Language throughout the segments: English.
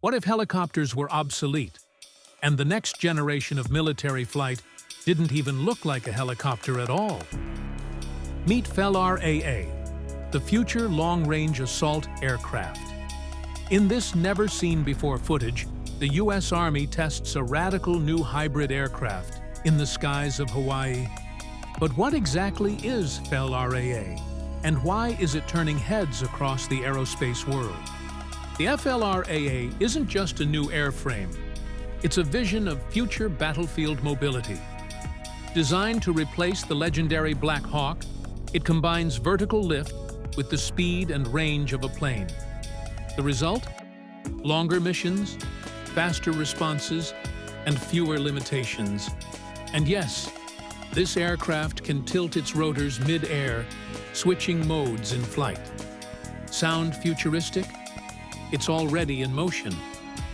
What if helicopters were obsolete, and the next generation of military flight didn't even look like a helicopter at all? Meet FLRAA, the Future Long-Range Assault Aircraft. In this never-seen-before footage, the U.S. Army tests a radical new hybrid aircraft in the skies of Hawaii. But what exactly is FLRAA, and why is it turning heads across the aerospace world? The FLRAA isn't just a new airframe. It's a vision of future battlefield mobility. Designed to replace the legendary Black Hawk, it combines vertical lift with the speed and range of a plane. The result? Longer missions, faster responses, and fewer limitations. And yes, this aircraft can tilt its rotors mid-air, switching modes in flight. Sound futuristic? It's already in motion.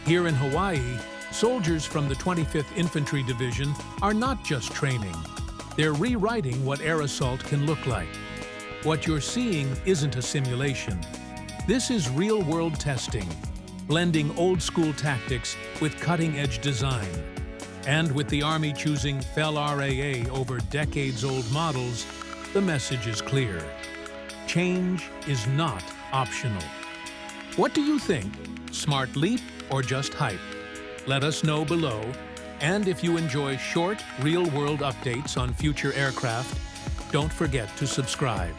Here in Hawaii, soldiers from the 25th Infantry Division are not just training. They're rewriting what air assault can look like. What you're seeing isn't a simulation. This is real-world testing, blending old-school tactics with cutting-edge design. And with the Army choosing FLRAA over decades-old models, the message is clear. Change is not optional. What do you think? Smart leap or just hype? Let us know below. And if you enjoy short, real-world updates on future aircraft, don't forget to subscribe.